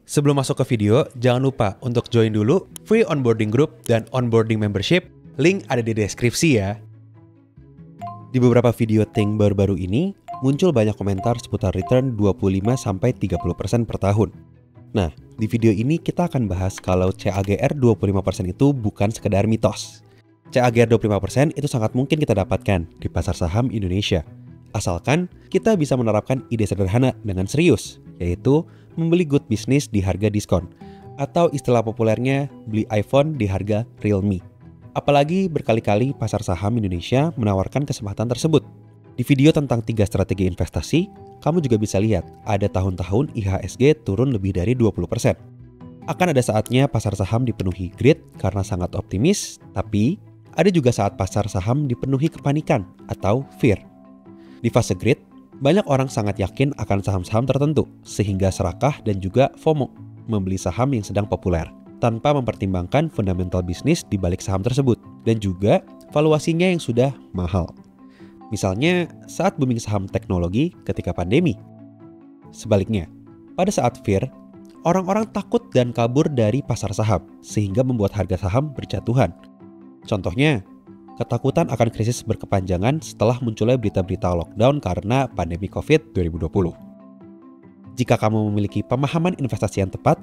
Sebelum masuk ke video, jangan lupa untuk join dulu free onboarding group dan onboarding membership. Link ada di deskripsi ya. Di beberapa video Think baru-baru ini, muncul banyak komentar seputar return 25-30% per tahun. Nah, di video ini kita akan bahas kalau CAGR 25% itu bukan sekedar mitos. CAGR 25% itu sangat mungkin kita dapatkan di pasar saham Indonesia. Asalkan kita bisa menerapkan ide sederhana dengan serius, yaitu membeli good business di harga diskon, atau istilah populernya beli iPhone di harga Realme. Apalagi berkali-kali pasar saham Indonesia menawarkan kesempatan tersebut. Di video tentang 3 strategi investasi, kamu juga bisa lihat ada tahun-tahun IHSG turun lebih dari 20%. Akan ada saatnya pasar saham dipenuhi greed karena sangat optimis, tapi ada juga saat pasar saham dipenuhi kepanikan atau fear. Di fase greed, banyak orang sangat yakin akan saham-saham tertentu, sehingga serakah dan juga FOMO, membeli saham yang sedang populer, tanpa mempertimbangkan fundamental bisnis di balik saham tersebut, dan juga valuasinya yang sudah mahal. Misalnya, saat booming saham teknologi ketika pandemi. Sebaliknya, pada saat fear, orang-orang takut dan kabur dari pasar saham, sehingga membuat harga saham berjatuhan. Contohnya, ketakutan akan krisis berkepanjangan setelah munculnya berita-berita lockdown karena pandemi COVID 2020. Jika kamu memiliki pemahaman investasi yang tepat,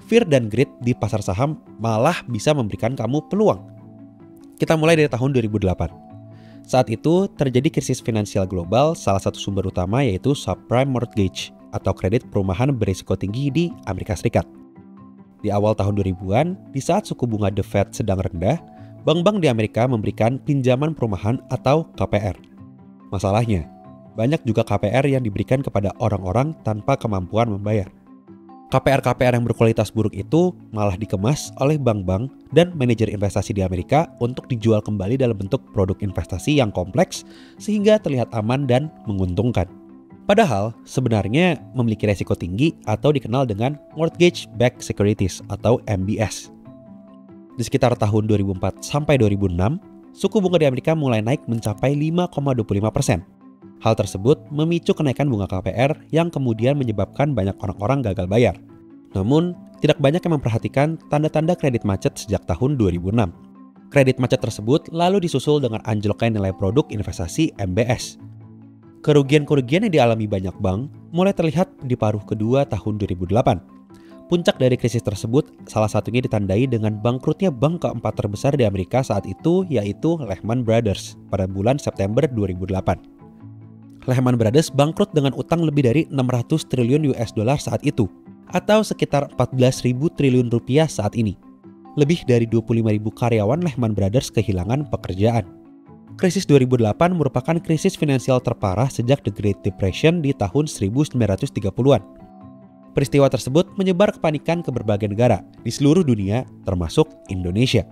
fear dan greed di pasar saham malah bisa memberikan kamu peluang. Kita mulai dari tahun 2008. Saat itu terjadi krisis finansial global, salah satu sumber utama yaitu subprime mortgage atau kredit perumahan berisiko tinggi di Amerika Serikat. Di awal tahun 2000-an, di saat suku bunga The Fed sedang rendah, bank-bank di Amerika memberikan pinjaman perumahan atau KPR. Masalahnya, banyak juga KPR yang diberikan kepada orang-orang tanpa kemampuan membayar. KPR-KPR yang berkualitas buruk itu malah dikemas oleh bank-bank dan manajer investasi di Amerika untuk dijual kembali dalam bentuk produk investasi yang kompleks sehingga terlihat aman dan menguntungkan. Padahal, sebenarnya memiliki resiko tinggi atau dikenal dengan mortgage-backed securities atau MBS. Di sekitar tahun 2004 sampai 2006, suku bunga di Amerika mulai naik mencapai 5,25%. Hal tersebut memicu kenaikan bunga KPR yang kemudian menyebabkan banyak orang-orang gagal bayar. Namun, tidak banyak yang memperhatikan tanda-tanda kredit macet sejak tahun 2006. Kredit macet tersebut lalu disusul dengan anjloknya nilai produk investasi MBS. Kerugian-kerugian yang dialami banyak bank mulai terlihat di paruh kedua tahun 2008. Puncak dari krisis tersebut salah satunya ditandai dengan bangkrutnya bank keempat terbesar di Amerika saat itu, yaitu Lehman Brothers pada bulan September 2008. Lehman Brothers bangkrut dengan utang lebih dari 600 triliun US dollar saat itu, atau sekitar 14.000 triliun rupiah saat ini. Lebih dari 25.000 karyawan Lehman Brothers kehilangan pekerjaan. Krisis 2008 merupakan krisis finansial terparah sejak The Great Depression di tahun 1930-an. Peristiwa tersebut menyebar kepanikan ke berbagai negara di seluruh dunia, termasuk Indonesia.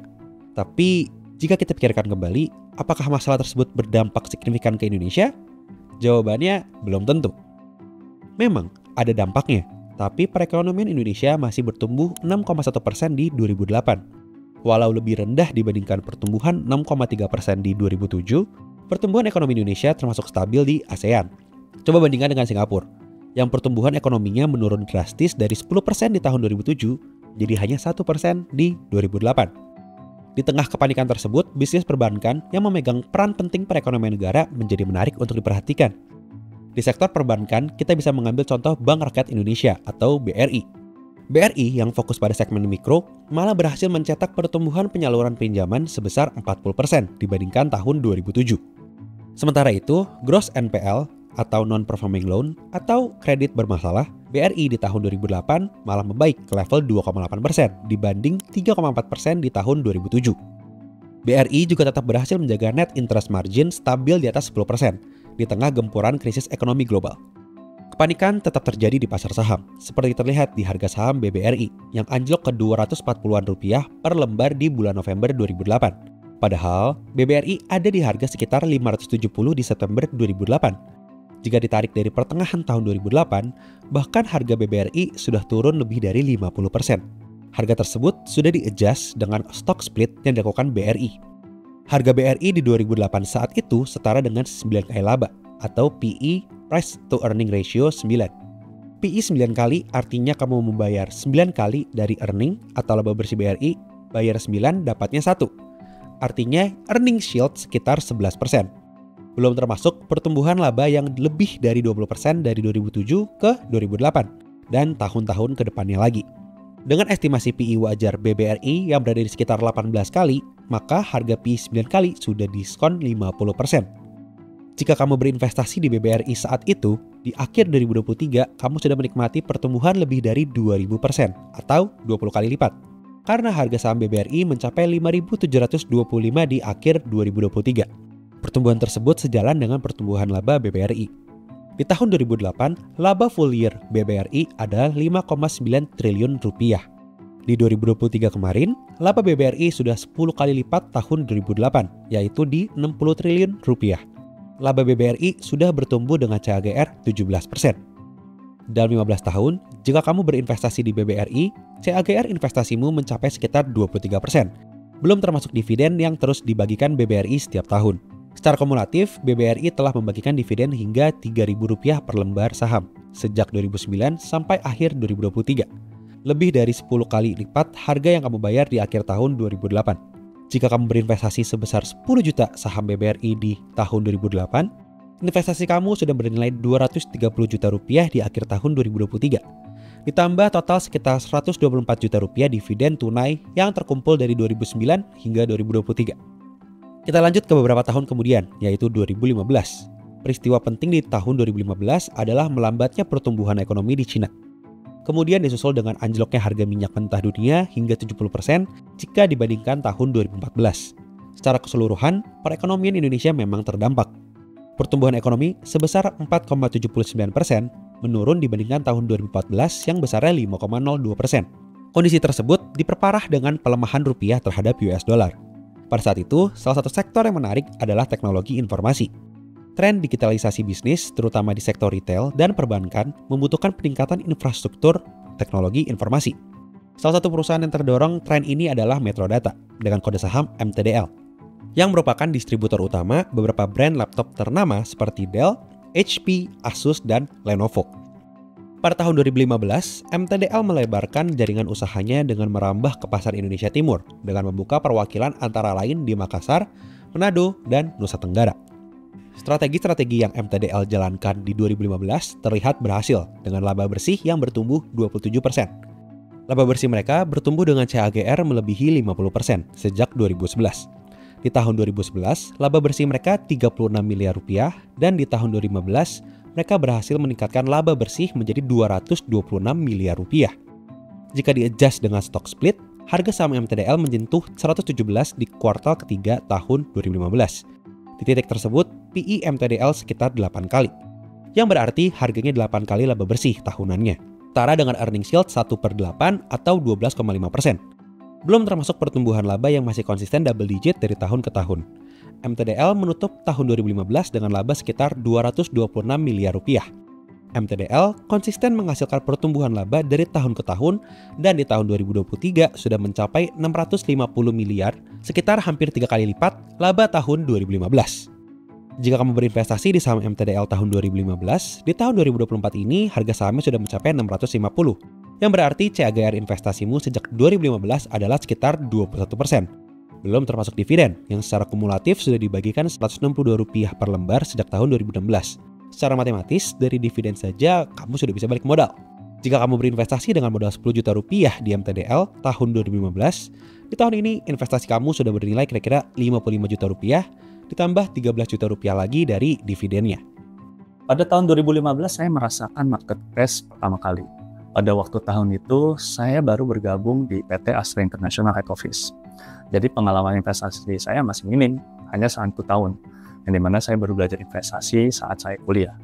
Tapi, jika kita pikirkan kembali, apakah masalah tersebut berdampak signifikan ke Indonesia? Jawabannya belum tentu. Memang ada dampaknya, tapi perekonomian Indonesia masih bertumbuh 6,1% di 2008. Walau lebih rendah dibandingkan pertumbuhan 6,3% di 2007, pertumbuhan ekonomi Indonesia termasuk stabil di ASEAN. Coba bandingkan dengan Singapura, yang pertumbuhan ekonominya menurun drastis dari 10% di tahun 2007 jadi hanya 1% di 2008. Di tengah kepanikan tersebut, bisnis perbankan yang memegang peran penting perekonomian negara menjadi menarik untuk diperhatikan. Di sektor perbankan, kita bisa mengambil contoh Bank Rakyat Indonesia atau BRI. BRI yang fokus pada segmen mikro malah berhasil mencetak pertumbuhan penyaluran pinjaman sebesar 40% dibandingkan tahun 2007. Sementara itu, gross NPL atau non-performing loan atau kredit bermasalah BRI di tahun 2008 malah membaik ke level 2,8% dibanding 3,4% di tahun 2007. BRI juga tetap berhasil menjaga net interest margin stabil di atas 10% di tengah gempuran krisis ekonomi global. Kepanikan tetap terjadi di pasar saham, seperti terlihat di harga saham BBRI yang anjlok ke 240-an rupiah per lembar di bulan November 2008. Padahal, BBRI ada di harga sekitar 570 di September 2008. Jika ditarik dari pertengahan tahun 2008, bahkan harga BBRI sudah turun lebih dari 50%. Harga tersebut sudah di-adjust dengan stock split yang dilakukan BRI. Harga BRI di 2008 saat itu setara dengan 9 kali laba atau PE, Price to Earning Ratio 9. PI 9 kali artinya kamu membayar 9 kali dari earning atau laba bersih BRI, bayar 9 dapatnya 1. Artinya earning yield sekitar 11%. Belum termasuk pertumbuhan laba yang lebih dari 20% dari 2007 ke 2008 dan tahun-tahun ke depannya lagi. Dengan estimasi PI wajar BBRI yang berada di sekitar 18 kali, maka harga PI 9 kali sudah diskon 50%. Jika kamu berinvestasi di BBRI saat itu, di akhir 2023 kamu sudah menikmati pertumbuhan lebih dari 2000% atau 20 kali lipat. Karena harga saham BBRI mencapai 5.725 di akhir 2023. Pertumbuhan tersebut sejalan dengan pertumbuhan laba BBRI. Di tahun 2008, laba full year BBRI adalah 5,9 triliun rupiah. Di 2023 kemarin, laba BBRI sudah 10 kali lipat tahun 2008, yaitu di 60 triliun rupiah. Laba BBRI sudah bertumbuh dengan CAGR 17%. Dalam 15 tahun, jika kamu berinvestasi di BBRI, CAGR investasimu mencapai sekitar 23%. Belum termasuk dividen yang terus dibagikan BBRI setiap tahun. Secara kumulatif, BBRI telah membagikan dividen hingga Rp3.000 per lembar saham sejak 2009 sampai akhir 2023. Lebih dari 10 kali lipat harga yang kamu bayar di akhir tahun 2008. Jika kamu berinvestasi sebesar 10 juta saham BBRI di tahun 2008, investasi kamu sudah bernilai Rp230 juta di akhir tahun 2023. Ditambah total sekitar Rp124 juta dividen tunai yang terkumpul dari 2009 hingga 2023. Kita lanjut ke beberapa tahun kemudian, yaitu 2015. Peristiwa penting di tahun 2015 adalah melambatnya pertumbuhan ekonomi di Cina. Kemudian disusul dengan anjloknya harga minyak mentah dunia hingga 70% jika dibandingkan tahun 2014. Secara keseluruhan, perekonomian Indonesia memang terdampak. Pertumbuhan ekonomi sebesar 4,79% menurun dibandingkan tahun 2014 yang besarnya 5,02%. Kondisi tersebut diperparah dengan pelemahan rupiah terhadap US dollar. Pada saat itu, salah satu sektor yang menarik adalah teknologi informasi. Tren digitalisasi bisnis, terutama di sektor retail dan perbankan, membutuhkan peningkatan infrastruktur teknologi informasi. Salah satu perusahaan yang terdorong tren ini adalah Metrodata, dengan kode saham MTDL, yang merupakan distributor utama beberapa brand laptop ternama seperti Dell, HP, Asus, dan Lenovo. Pada tahun 2015, MTDL melebarkan jaringan usahanya dengan merambah ke pasar Indonesia Timur dengan membuka perwakilan antara lain di Makassar, Manado, dan Nusa Tenggara. Strategi-strategi yang MTDL jalankan di 2015 terlihat berhasil dengan laba bersih yang bertumbuh 27%. Laba bersih mereka bertumbuh dengan CAGR melebihi 50% sejak 2011. Di tahun 2011, laba bersih mereka Rp36 miliar dan di tahun 2015, mereka berhasil meningkatkan laba bersih menjadi Rp226 miliar. Jika di-adjust dengan stock split, harga saham MTDL menyentuh 117 di kuartal ketiga tahun 2015. Di titik tersebut, PI MTDL sekitar 8 kali, yang berarti harganya 8 kali laba bersih tahunannya, setara dengan earnings yield 1/8 atau 12,5%. Belum termasuk pertumbuhan laba yang masih konsisten double digit dari tahun ke tahun. MTDL menutup tahun 2015 dengan laba sekitar Rp226 miliar. MTDL konsisten menghasilkan pertumbuhan laba dari tahun ke tahun dan di tahun 2023 sudah mencapai Rp650 miliar, sekitar hampir 3 kali lipat laba tahun 2015. Jika kamu berinvestasi di saham MTDL tahun 2015, di tahun 2024 ini harga sahamnya sudah mencapai 650, yang berarti CAGR investasimu sejak 2015 adalah sekitar 21%. Belum termasuk dividen yang secara kumulatif sudah dibagikan Rp162 per lembar sejak tahun 2016. Secara matematis, dari dividen saja kamu sudah bisa balik modal. Jika kamu berinvestasi dengan modal Rp10 juta di MTDL tahun 2015, di tahun ini investasi kamu sudah bernilai kira-kira Rp55 juta, ditambah Rp13 juta lagi dari dividennya. Pada tahun 2015 saya merasakan market crash pertama kali. Pada waktu tahun itu, saya baru bergabung di PT Astra International Head Office. Jadi pengalaman investasi saya masih minim, hanya 1 tahun, yang dimana saya baru belajar investasi saat saya kuliah.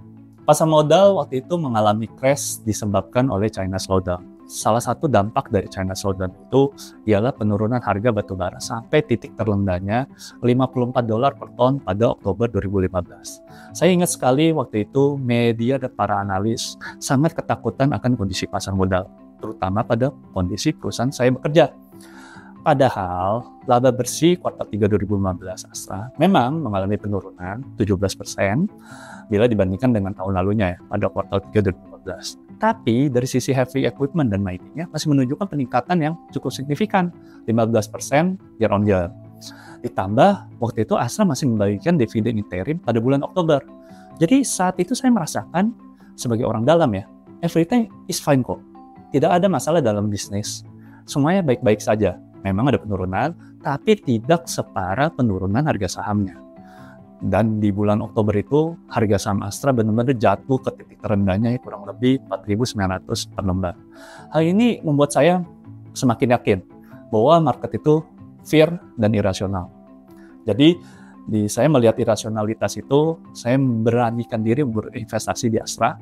Pasar modal waktu itu mengalami crash disebabkan oleh China slowdown. Salah satu dampak dari China slowdown itu ialah penurunan harga batubara sampai titik terendahnya $54 per ton pada Oktober 2015. Saya ingat sekali waktu itu media dan para analis sangat ketakutan akan kondisi pasar modal, terutama pada kondisi perusahaan saya bekerja. Padahal laba bersih kuartal 3 2015 Astra memang mengalami penurunan 17% bila dibandingkan dengan tahun lalunya ya, pada kuartal 3 2014. 2015. Tapi dari sisi heavy equipment dan mining-nya masih menunjukkan peningkatan yang cukup signifikan, 15% year on year. Ditambah waktu itu Astra masih membagikan dividen interim pada bulan Oktober. Jadi saat itu saya merasakan sebagai orang dalam ya, everything is fine kok. Tidak ada masalah dalam bisnis. Semuanya baik-baik saja. Memang ada penurunan, tapi tidak separah penurunan harga sahamnya. Dan di bulan Oktober itu harga saham Astra benar-benar jatuh ke titik terendahnya kurang lebih 4.900 per lembar. Hal ini membuat saya semakin yakin bahwa market itu fear dan irasional. Jadi saya melihat irasionalitas itu, saya beranikan diri berinvestasi di Astra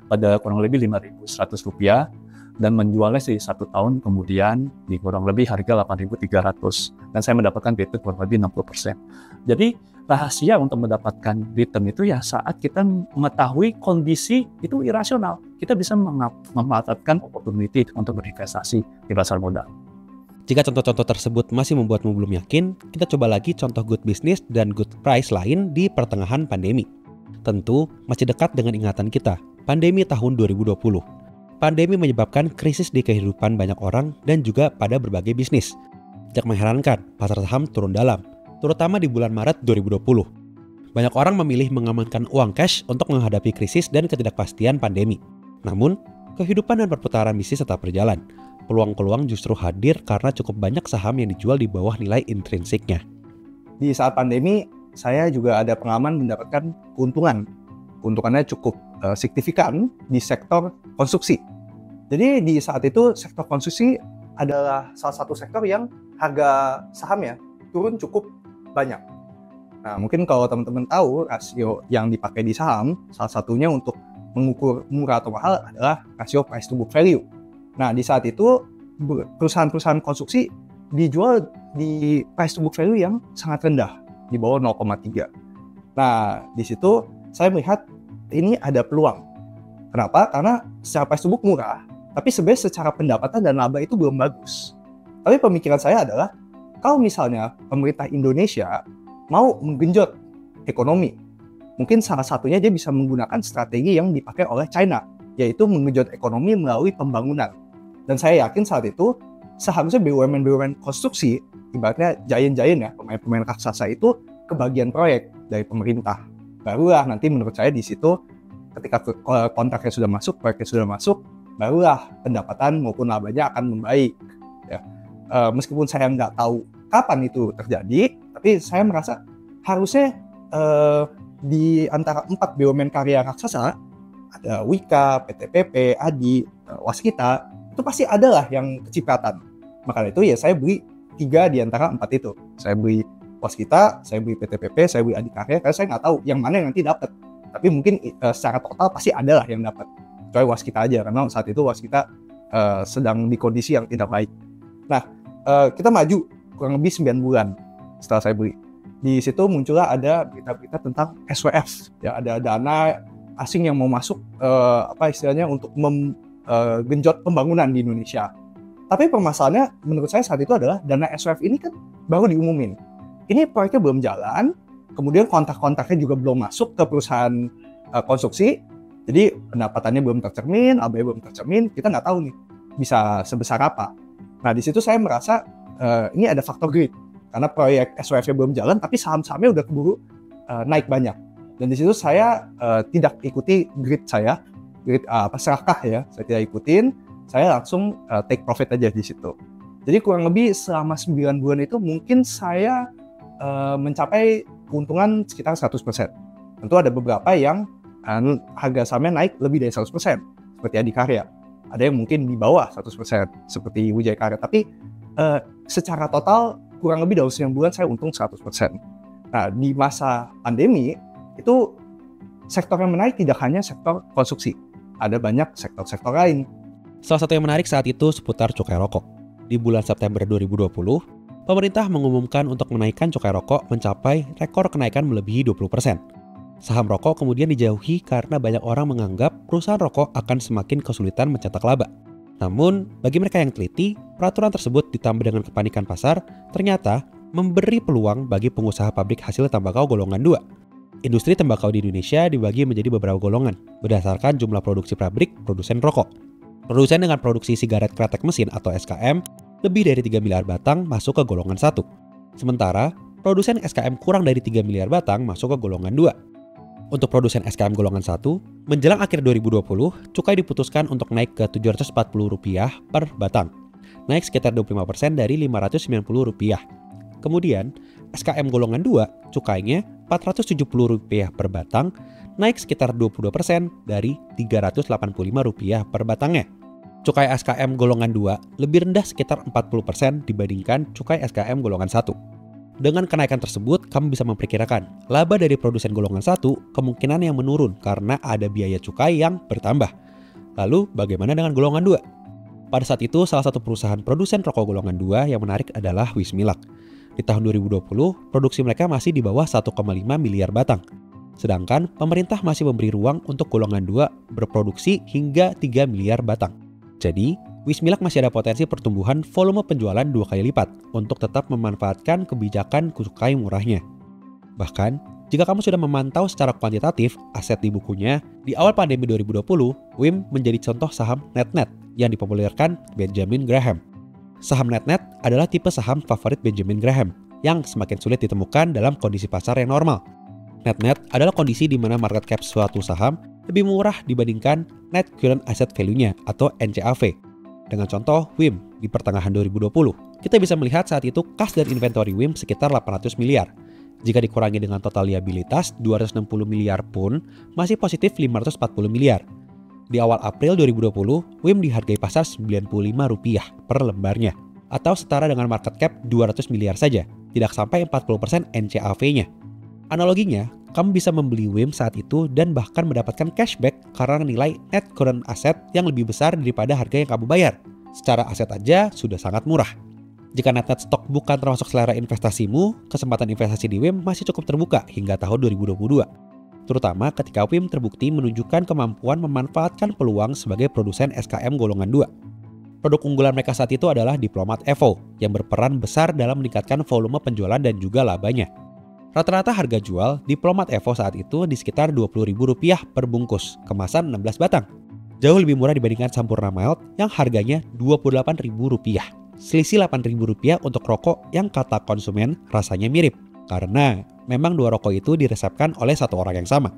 pada kurang lebih Rp5.100 dan menjualnya di 1 tahun kemudian di kurang lebih harga 8.300 dan saya mendapatkan return kurang lebih 60%. Jadi rahasia untuk mendapatkan return itu ya saat kita mengetahui kondisi itu irasional, kita bisa memanfaatkan opportunity untuk berinvestasi di pasar modal. Jika contoh-contoh tersebut masih membuatmu belum yakin, kita coba lagi contoh good business dan good price lain di pertengahan pandemi. Tentu masih dekat dengan ingatan kita, pandemi tahun 2020. Pandemi menyebabkan krisis di kehidupan banyak orang dan juga pada berbagai bisnis. Tidak mengherankan, pasar saham turun dalam, terutama di bulan Maret 2020. Banyak orang memilih mengamankan uang cash untuk menghadapi krisis dan ketidakpastian pandemi. Namun, kehidupan dan perputaran bisnis tetap berjalan. Peluang-peluang justru hadir karena cukup banyak saham yang dijual di bawah nilai intrinsiknya. Di saat pandemi, saya juga ada pengalaman mendapatkan keuntungan. Keuntungannya cukup signifikan di sektor konstruksi. Jadi di saat itu sektor konstruksi adalah salah satu sektor yang harga sahamnya turun cukup banyak. Nah, mungkin kalau teman-teman tahu rasio yang dipakai di saham, salah satunya untuk mengukur murah atau mahal adalah rasio price to book value. Nah, di saat itu perusahaan-perusahaan konstruksi dijual di price to book value yang sangat rendah, di bawah 0,3. Nah, di situ saya melihat ini ada peluang. Kenapa? Karena secara price to book murah, tapi sebenarnya secara pendapatan dan laba itu belum bagus. Tapi pemikiran saya adalah, kalau misalnya pemerintah Indonesia mau menggenjot ekonomi, mungkin salah satunya dia bisa menggunakan strategi yang dipakai oleh China, yaitu menggenjot ekonomi melalui pembangunan. Dan saya yakin saat itu seharusnya BUMN konstruksi, ibaratnya giant-giant ya, pemain-pemain raksasa itu kebagian proyek dari pemerintah. Barulah nanti menurut saya di situ ketika kontraknya sudah masuk, proyeknya sudah masuk, barulah pendapatan maupun labanya akan membaik. Ya. Meskipun saya nggak tahu kapan itu terjadi, tapi saya merasa harusnya di antara 4 BUMN karya raksasa, ada Wika, PTPP, ADI, Waskita, itu pasti adalah yang kecipratan. Maka itu ya saya beli 3 di antara 4 itu. Saya beli Waskita, saya beli PTPP, saya beli Adikarya, karena saya nggak tahu yang mana yang nanti dapat. Tapi mungkin secara total pasti adalah yang dapat. Kecuali Waskita aja, karena saat itu Waskita sedang di kondisi yang tidak baik. Nah, kita maju kurang lebih 9 bulan setelah saya beli. Di situ muncullah ada berita-berita tentang SWF. Ya, ada dana asing yang mau masuk istilahnya untuk genjot pembangunan di Indonesia. Tapi permasalahannya menurut saya saat itu adalah dana SWF ini kan baru diumumin. Ini proyeknya belum jalan, kemudian kontrak-kontraknya juga belum masuk ke perusahaan konstruksi, jadi pendapatannya belum tercermin, laba-nya belum tercermin, kita nggak tahu nih bisa sebesar apa. Nah di situ saya merasa ini ada faktor greed, karena proyek SWF-nya belum jalan, tapi saham-sahamnya udah keburu naik banyak. Dan di situ saya tidak ikuti greed saya, serakah ya, saya tidak ikutin, saya langsung take profit aja di situ. Jadi kurang lebih selama 9 bulan itu mungkin saya mencapai keuntungan sekitar 100%. Tentu ada beberapa yang harga sahamnya naik lebih dari 100%, seperti Adikarya. Ada yang mungkin di bawah 100%, seperti Wijaya Karya. Tapi secara total kurang lebih dalam 9 bulan saya untung 100%. Nah, di masa pandemi, itu sektor yang menarik tidak hanya sektor konstruksi. Ada banyak sektor-sektor lain. Salah satu yang menarik saat itu seputar cukai rokok. Di bulan September 2020, pemerintah mengumumkan untuk menaikkan cukai rokok mencapai rekor kenaikan melebihi 20%. Saham rokok kemudian dijauhi karena banyak orang menganggap perusahaan rokok akan semakin kesulitan mencetak laba. Namun, bagi mereka yang teliti, peraturan tersebut ditambah dengan kepanikan pasar ternyata memberi peluang bagi pengusaha pabrik hasil tembakau golongan 2. industri tembakau di Indonesia dibagi menjadi beberapa golongan berdasarkan jumlah produksi pabrik produsen rokok. Produsen dengan produksi sigaret kretek mesin atau SKM lebih dari 3 miliar batang masuk ke golongan 1. Sementara, produsen SKM kurang dari 3 miliar batang masuk ke golongan 2. Untuk produsen SKM golongan 1, menjelang akhir 2020, cukai diputuskan untuk naik ke Rp740 per batang, naik sekitar 25% dari Rp590. Kemudian, SKM golongan 2, cukainya Rp470 per batang, naik sekitar 22% dari Rp385 per batangnya. Cukai SKM golongan 2 lebih rendah sekitar 40% dibandingkan cukai SKM golongan 1. Dengan kenaikan tersebut, kamu bisa memperkirakan laba dari produsen golongan 1 kemungkinan yang menurun karena ada biaya cukai yang bertambah. Lalu, bagaimana dengan golongan 2? Pada saat itu, salah satu perusahaan produsen rokok golongan 2 yang menarik adalah Wismilak. Di tahun 2020, produksi mereka masih di bawah 1,5 miliar batang. Sedangkan pemerintah masih memberi ruang untuk golongan 2 berproduksi hingga 3 miliar batang. Jadi, Wismilak masih ada potensi pertumbuhan volume penjualan 2 kali lipat untuk tetap memanfaatkan kebijakan cukai murahnya. Bahkan, jika kamu sudah memantau secara kuantitatif aset di bukunya, di awal pandemi 2020, WIM menjadi contoh saham NetNet yang dipopulerkan Benjamin Graham. Saham NetNet adalah tipe saham favorit Benjamin Graham yang semakin sulit ditemukan dalam kondisi pasar yang normal. NetNet adalah kondisi di mana market cap suatu saham lebih murah dibandingkan Net Current Asset Value-nya atau NCAV. Dengan contoh WIM di pertengahan 2020, kita bisa melihat saat itu kas dan inventory WIM sekitar 800 miliar. Jika dikurangi dengan total liabilitas 260 miliar pun masih positif 540 miliar. Di awal April 2020, WIM dihargai pasar Rp95 per lembarnya, atau setara dengan market cap 200 miliar saja, tidak sampai 40% NCAV-nya. Analoginya, kamu bisa membeli WIM saat itu dan bahkan mendapatkan cashback karena nilai net current asset yang lebih besar daripada harga yang kamu bayar. Secara aset aja sudah sangat murah. Jika net stok bukan termasuk selera investasimu, kesempatan investasi di WIM masih cukup terbuka hingga tahun 2022. Terutama ketika WIM terbukti menunjukkan kemampuan memanfaatkan peluang sebagai produsen SKM golongan 2. Produk unggulan mereka saat itu adalah Diplomat Evo yang berperan besar dalam meningkatkan volume penjualan dan juga labanya. Rata-rata harga jual Diplomat Evo saat itu di sekitar Rp20.000 per bungkus, kemasan 16 batang. Jauh lebih murah dibandingkan Sampurna Mild yang harganya Rp28.000. Selisih Rp8.000 untuk rokok yang kata konsumen rasanya mirip, karena memang dua rokok itu diresepkan oleh satu orang yang sama.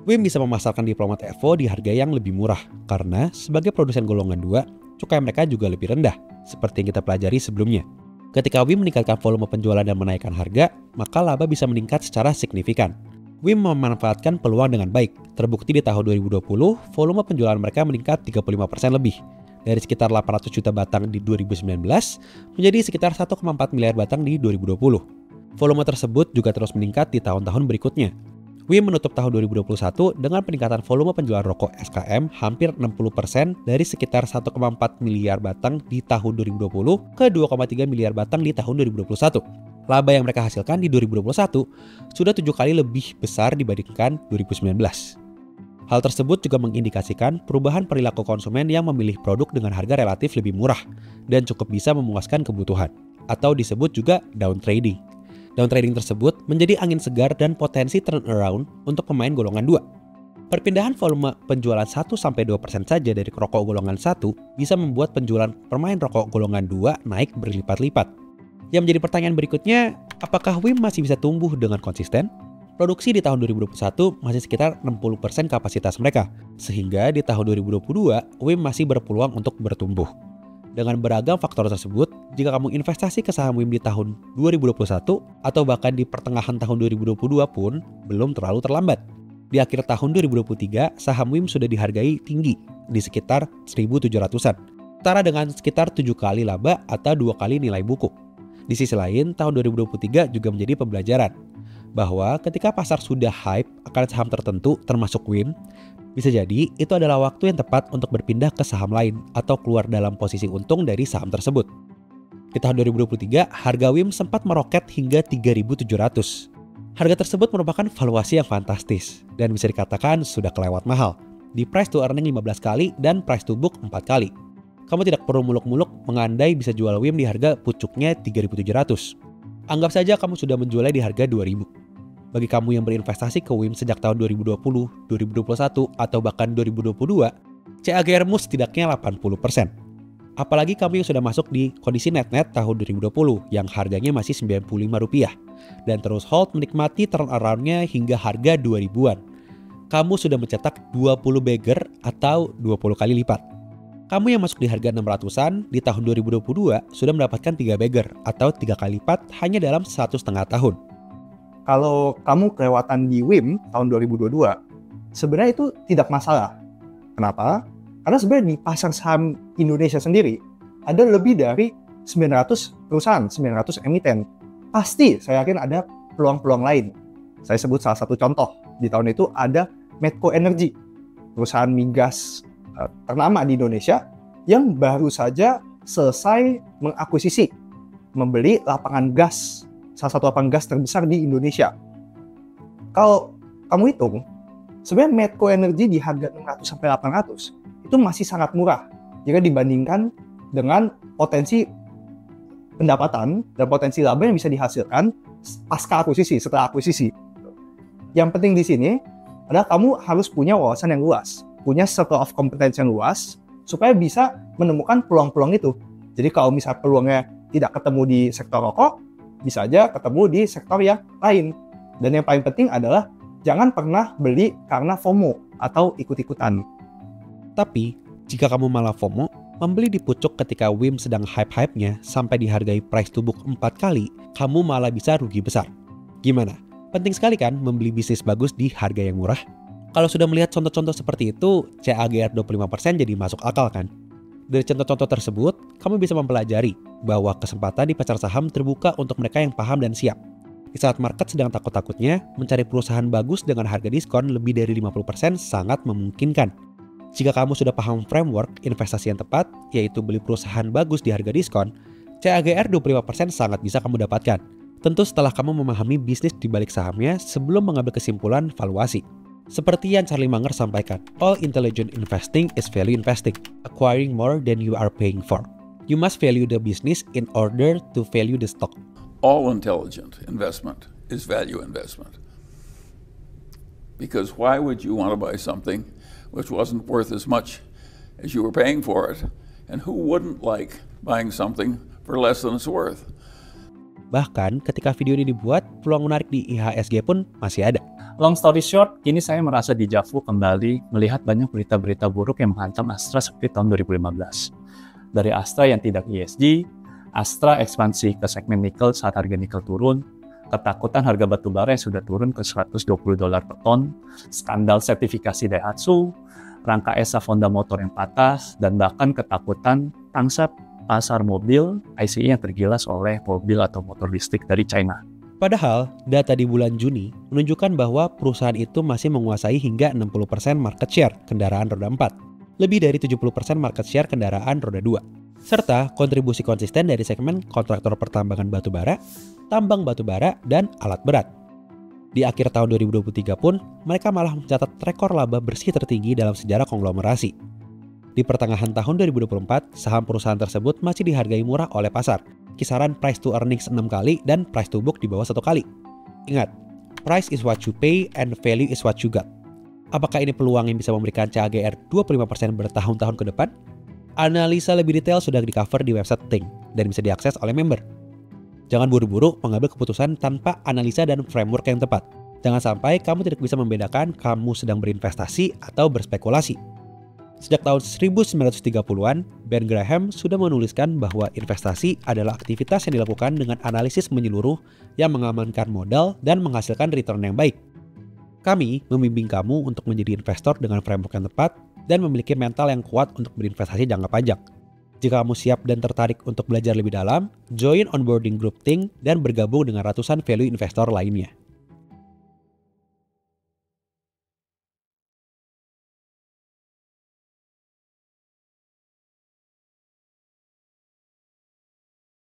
WIM bisa memasarkan Diplomat Evo di harga yang lebih murah, karena sebagai produsen golongan 2, cukai mereka juga lebih rendah, seperti yang kita pelajari sebelumnya. Ketika WIM meningkatkan volume penjualan dan menaikkan harga, maka laba bisa meningkat secara signifikan. WIM memanfaatkan peluang dengan baik. Terbukti di tahun 2020, volume penjualan mereka meningkat 35% lebih. Dari sekitar 800 juta batang di 2019, menjadi sekitar 1,4 miliar batang di 2020. Volume tersebut juga terus meningkat di tahun-tahun berikutnya. WIM menutup tahun 2021 dengan peningkatan volume penjualan rokok SKM hampir 60% dari sekitar 1,4 miliar batang di tahun 2020 ke 2,3 miliar batang di tahun 2021. Laba yang mereka hasilkan di 2021 sudah 7 kali lebih besar dibandingkan 2019. Hal tersebut juga mengindikasikan perubahan perilaku konsumen yang memilih produk dengan harga relatif lebih murah dan cukup bisa memuaskan kebutuhan, atau disebut juga downtrading. Downtrading tersebut menjadi angin segar dan potensi turnaround untuk pemain golongan 2. Perpindahan volume penjualan 1-2% saja dari rokok golongan 1 bisa membuat penjualan pemain rokok golongan 2 naik berlipat-lipat. Yang menjadi pertanyaan berikutnya, apakah WIM masih bisa tumbuh dengan konsisten? Produksi di tahun 2021 masih sekitar 60% kapasitas mereka, sehingga di tahun 2022 WIM masih berpeluang untuk bertumbuh. Dengan beragam faktor tersebut, jika kamu investasi ke saham WIM di tahun 2021 atau bahkan di pertengahan tahun 2022 pun belum terlalu terlambat. Di akhir tahun 2023, saham WIM sudah dihargai tinggi di sekitar 1.700-an, setara dengan sekitar 7 kali laba atau 2 kali nilai buku. Di sisi lain, tahun 2023 juga menjadi pembelajaran bahwa ketika pasar sudah hype akan saham tertentu termasuk WIM, bisa jadi itu adalah waktu yang tepat untuk berpindah ke saham lain atau keluar dalam posisi untung dari saham tersebut. Di tahun 2023, harga WIM sempat meroket hingga 3.700. Harga tersebut merupakan valuasi yang fantastis dan bisa dikatakan sudah kelewat mahal. Di price to earning 15 kali dan price to book 4 kali. Kamu tidak perlu muluk-muluk mengandai bisa jual WIM di harga pucuknya 3.700. Anggap saja kamu sudah menjualnya di harga 2.000. Bagi kamu yang berinvestasi ke WIM sejak tahun 2020, 2021, atau bahkan 2022, CAGR-mu setidaknya 80%. Apalagi kamu yang sudah masuk di kondisi net-net tahun 2020 yang harganya masih Rp95 dan terus hold menikmati turnaround-nya hingga harga 2000-an. Kamu sudah mencetak 20 bagger atau 20 kali lipat. Kamu yang masuk di harga 600-an di tahun 2022 sudah mendapatkan 3 bagger atau 3 kali lipat hanya dalam 1,5 tahun. Kalau kamu kelewatan di WIM tahun 2022, sebenarnya itu tidak masalah. Kenapa? Karena sebenarnya di pasar saham Indonesia sendiri ada lebih dari 900 perusahaan, 900 emiten. Pasti saya yakin ada peluang-peluang lain. Saya sebut salah satu contoh. Di tahun itu ada Medco Energy, perusahaan migas ternama di Indonesia yang baru saja selesai mengakuisisi, membeli lapangan gas, salah satu lapangan gas terbesar di Indonesia. Kalau kamu hitung, sebenarnya Medco Energy di harga 600-800 itu masih sangat murah jika dibandingkan dengan potensi pendapatan dan potensi laba yang bisa dihasilkan pasca akuisisi, setelah akuisisi. Yang penting di sini adalah kamu harus punya wawasan yang luas, punya circle of competence yang luas, supaya bisa menemukan peluang-peluang itu. Jadi kalau misalnya peluangnya tidak ketemu di sektor rokok, bisa aja ketemu di sektor yang lain. Dan yang paling penting adalah jangan pernah beli karena FOMO atau ikut-ikutan. Tapi, jika kamu malah FOMO, membeli di pucuk ketika WIM sedang hype-hypenya sampai dihargai price to book 4 kali, kamu malah bisa rugi besar. Gimana? Penting sekali kan membeli bisnis bagus di harga yang murah? Kalau sudah melihat contoh-contoh seperti itu, CAGR 25% jadi masuk akal kan? Dari contoh-contoh tersebut, kamu bisa mempelajari bahwa kesempatan di pasar saham terbuka untuk mereka yang paham dan siap. Di saat market sedang takut-takutnya, mencari perusahaan bagus dengan harga diskon lebih dari 50% sangat memungkinkan. Jika kamu sudah paham framework investasi yang tepat, yaitu beli perusahaan bagus di harga diskon, CAGR 25% sangat bisa kamu dapatkan. Tentu setelah kamu memahami bisnis di balik sahamnya sebelum mengambil kesimpulan valuasi. Seperti yang Charlie Munger sampaikan, all intelligent investing is value investing, acquiring more than you are paying for. You must value the business in order to value the stock. All intelligent investment is value investment. Because why would you want to buy something which wasn't worth as much as you were paying for it? And who wouldn't like buying something for less than it's worth? Bahkan ketika video ini dibuat, peluang menarik di IHSG pun masih ada. Long story short, kini saya merasa dejavu kembali melihat banyak berita-berita buruk yang menghantam Astra seperti tahun 2015. Dari Astra yang tidak ESG, Astra ekspansi ke segmen nikel saat harga nikel turun, ketakutan harga batu bara yang sudah turun ke $120 per ton, skandal sertifikasi Daihatsu, rangka ESA Honda motor yang patah, dan bahkan ketakutan pangsa pasar mobil ICE yang tergilas oleh mobil atau motor listrik dari China. Padahal, data di bulan Juni menunjukkan bahwa perusahaan itu masih menguasai hingga 60% market share kendaraan roda 4, lebih dari 70% market share kendaraan roda 2, serta kontribusi konsisten dari segmen kontraktor pertambangan batubara, tambang batubara, dan alat berat. Di akhir tahun 2023 pun, mereka malah mencatat rekor laba bersih tertinggi dalam sejarah konglomerasi. Di pertengahan tahun 2024, saham perusahaan tersebut masih dihargai murah oleh pasar, kisaran price to earnings 6 kali dan price to book di bawah 1 kali. Ingat, price is what you pay and value is what you got. Apakah ini peluang yang bisa memberikan CAGR 25% bertahun-tahun ke depan? Analisa lebih detail sudah di-cover di website Think dan bisa diakses oleh member. Jangan buru-buru mengambil keputusan tanpa analisa dan framework yang tepat. Jangan sampai kamu tidak bisa membedakan kamu sedang berinvestasi atau berspekulasi. Sejak tahun 1930-an, Ben Graham sudah menuliskan bahwa investasi adalah aktivitas yang dilakukan dengan analisis menyeluruh yang mengamankan modal dan menghasilkan return yang baik. Kami membimbing kamu untuk menjadi investor dengan framework yang tepat dan memiliki mental yang kuat untuk berinvestasi jangka panjang. Jika kamu siap dan tertarik untuk belajar lebih dalam, join onboarding group Think dan bergabung dengan ratusan value investor lainnya.